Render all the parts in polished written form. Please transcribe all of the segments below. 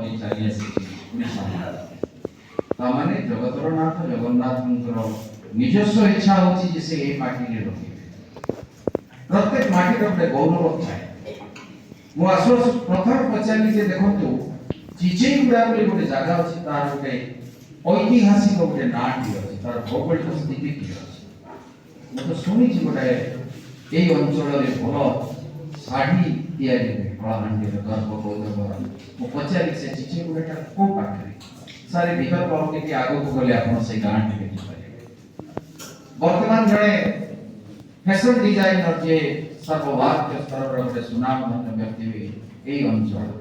କରି ଚାଲି ଆସିଛି ଓଡ଼ିଶା ତାମାନେ ଜଗତର ନାଥ ଜଗନ୍ନାଥଙ୍କର ନିଜସ୍ୱ ଇଚ୍ଛା ହେଉଛି ଯେ ସେ ଏଇ ମାଟିରେ ରଖିବେ। ପ୍ରତ୍ୟେକ ମାଟିର ଗୋଟେ ଗୌରବ ଥାଏ। ମୁଁ ଆସୁ ଆସୁ ପ୍ରଥମେ ପଚାରିଲି ଯେ ଦେଖନ୍ତୁ ଚିଚେଇଗୁଡ଼ା ବୋଲି ଗୋଟେ ଜାଗା ଅଛି, ତାର ଗୋଟେ ଐତିହାସିକ ଗୋଟେ ନାଁଟି ଅଛି, ତାର ଭୌଗୋଳିକ ସ୍ଥିତି କି ଅଛି। ମୁଁ ତ ଶୁଣିଛି ଗୋଟେ ଏଇ ଅଞ୍ଚଳରେ ଭଲ ଶାଢ଼ୀ ତିଆରି ହୁଏ କଳାହାଣ୍ଡିର ଗର୍ଭବୋଧର। ମୁଁ ପଚାରି ସେ ଚିଚେଇଗୁଡ଼ାଟା କୋଉ ପାଖରେ? ସାର୍ ବିକଳ୍ପ ଟିକେ ଆଗକୁ ଗଲେ ଆପଣ ସେ ଗାଁଟି ଦେଖିପାରିବେ। ବର୍ତ୍ତମାନ ଜଣେ ଫ୍ୟାସନ ଡିଜାଇନର ଯିଏ ସର୍ବଭାରତୀୟ ସ୍ତରର ଗୋଟେ ସୁନାମଧନ୍ୟ ବ୍ୟକ୍ତି ହୁଏ ଏଇ ଅଞ୍ଚଳର।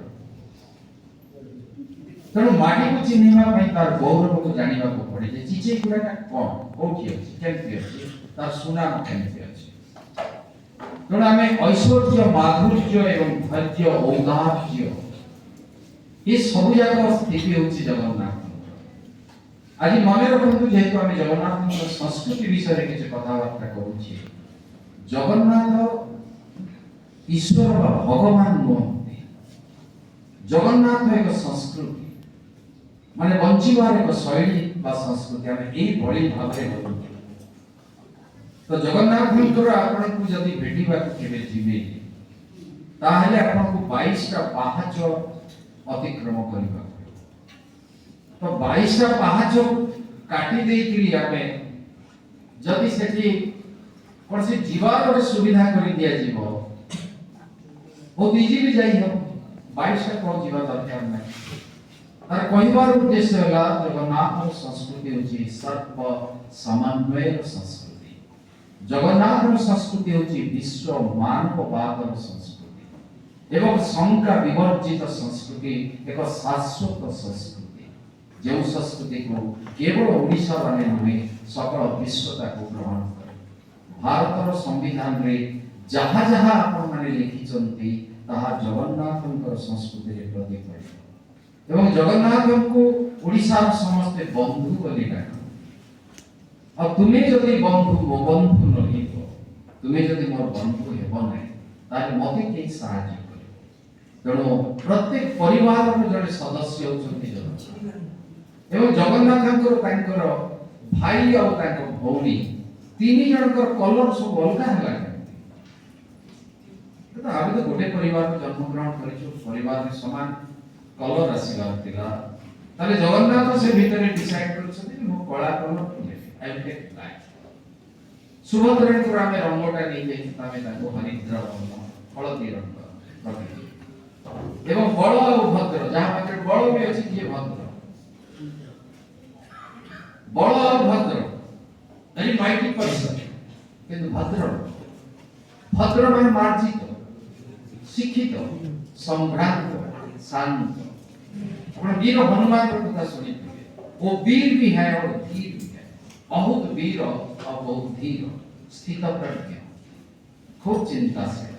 ତେଣୁ ମାଟିକୁ ଚିହ୍ନିବା ପାଇଁ ତାର ଗୌରବକୁ ଜାଣିବାକୁ ପଡେ ଯେ ଚିଚେଇଗୁଡ଼ାଟା କଣ, କୋଉଠି ଅଛି, କେମିତି ଅଛି, ତାର ସୁନାମ କେମିତି ଅଛି। ତେଣୁ ଆମେ ଐଶ୍ୱର୍ଯ୍ୟ, ମାଧୁର୍ଯ୍ୟ ଏବଂ ଧୈର୍ଯ୍ୟ, ଔଦାର୍ଯ୍ୟ ଏ ସବୁ ଯାକ ସ୍ଥିତି ହେଉଛି ଜଗନ୍ନାଥ। ଆଜି ମନେ ରଖନ୍ତୁ, ଯେହେତୁ ଆମେ ଜଗନ୍ନାଥଙ୍କ ସଂସ୍କୃତି ବିଷୟରେ କିଛି କଥାବାର୍ତ୍ତା କରୁଛେ, ଜଗନ୍ନାଥ ଈଶ୍ୱର ବା ଭଗବାନ ନୁହନ୍ତି। ଜଗନ୍ନାଥ ଏକ ସଂସ୍କୃତି, ମାନେ ବଞ୍ଚିବାର ଏକ ଶୈଳୀ ବା ସଂସ୍କୃତି। ଆମେ ଏଇଭଳି ଭାବରେ ବଞ୍ଚୁ। ତ ଜଗନ୍ନାଥଙ୍କର ଆପଣଙ୍କୁ ଯଦି ଭେଟିବାକୁ କେବେ ଯିବେ, ତାହେଲେ ଆପଣଙ୍କୁ 22ଟା ପାହାଚ ଅତିକ୍ରମ କରିବାକୁ। ତ 22ଟା ପାହାଚ କାଟି ଦେଇକିରି ଆମେ ଯଦି ସେଠି କୌଣସି ଯିବାର ଗୋଟେ ସୁବିଧା କରି ଦିଆଯିବ, ବହୁତ ଇଜିଲି ଯାଇ ହେବ। 22ଟା କ'ଣ ଯିବା ଦରକାର ନାହିଁ। ତାର କହିବାର ଉଦ୍ଦେଶ୍ୟ ହେଲା ଜଗନ୍ନାଥର ସଂସ୍କୃତି ହେଉଛି ସର୍ବ ସମନ୍ୱୟର ସଂସ୍କୃତି। ଜଗନ୍ନାଥର ସଂସ୍କୃତି ହେଉଛି ବିଶ୍ୱ ମାନବବାଦର ସଂସ୍କୃତି ଏବଂ ଶଙ୍କା ବିବର୍ଜିତ ସଂସ୍କୃତି, ଏକ ଶାଶ୍ୱତ ସଂସ୍କୃତି। ଯେଉଁ ସଂସ୍କୃତିକୁ କେବଳ ଓଡ଼ିଶାବାସୀ ନୁହେଁ ସକଳ ବିଶ୍ୱ ତାକୁ ଗ୍ରହଣ କରେ। ଭାରତର ସମ୍ବିଧାନରେ ଯାହା ଯାହା ଆପଣମାନେ ଲେଖିଛନ୍ତି ତାହା ଜଗନ୍ନାଥଙ୍କର ସଂସ୍କୃତିରେ ପ୍ରତିଫଳିତ। ଏବଂ ଜଗନ୍ନାଥଙ୍କୁ ଓଡ଼ିଶାର ସମସ୍ତେ ବନ୍ଧୁ ବୋଲି ଡାକନ୍ତି। ଆଉ ତୁମେ ଯଦି ବନ୍ଧୁ ମୋ ବନ୍ଧୁ ନହେବ, ତୁମେ ଯଦି ମୋର ବନ୍ଧୁ ହେବ ନାହିଁ, ତାହେଲେ ମୋତେ କେହି ସାହାଯ୍ୟ କରିବ। ତେଣୁ ପ୍ରତ୍ୟେକ ପରିବାରର ଜଣେ ସଦସ୍ୟ ହେଉଛନ୍ତି ଜଗନ୍ନାଥ। ଏବଂ ଜଗନ୍ନାଥଙ୍କର ତାଙ୍କର ଭାଇ ଆଉ ତାଙ୍କ ଭଉଣୀ ତିନି ଜଣଙ୍କର କଲର ସବୁ ଅଲଗା ହେଲା। ଆମେ ତ ଗୋଟେ ପରିବାରରେ ଜନ୍ମଗ୍ରହଣ କରିଛୁ, ପରିବାରରେ ସମାନ କଲର ଆସିବାର ଥିଲା। ତାହେଲେ ଜଗନ୍ନାଥ ସେ ଭିତରେ ଡିସାଇଡ୍ କରିଛନ୍ତି ମୁଁ କଳା କଲର ନେବି, ଆଇ ୱିଲ୍ ଟେକ୍ ବ୍ଲାକ୍। ସୁଭଦ୍ରାଙ୍କର ଆମେ ରଙ୍ଗଟା ନେଇଯାଇଛୁ, ଆମେ ତାଙ୍କୁ ହରିଦ୍ର ରଙ୍ଗ, ହଳଦୀ ରଙ୍ଗ ରଖିଛୁ। ଏବଂ ବଳ ଆଉ ଭଦ୍ର, ଯାହା ପାଖରେ ବଳ ବି ଅଛି, କିଏ ଭଦ୍ର, ବଳ ଆଉ ଭଦ୍ର ଭେରି ମାଇଟି ପର୍ସନ, କିନ୍ତୁ ଭଦ୍ର ଭଦ୍ର ମାନେ ମାର୍ଜିତ, ଶିକ୍ଷିତ, ସମ୍ଭ୍ରାନ୍ତ, शांत। अपना वीर हनुमान की कथा सुनिए, वो वीर भी है और धीर भी है, बहुत वीर और बहुत धीर, स्थित प्रज्ञ, खूब चिंता से।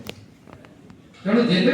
तेणु जेते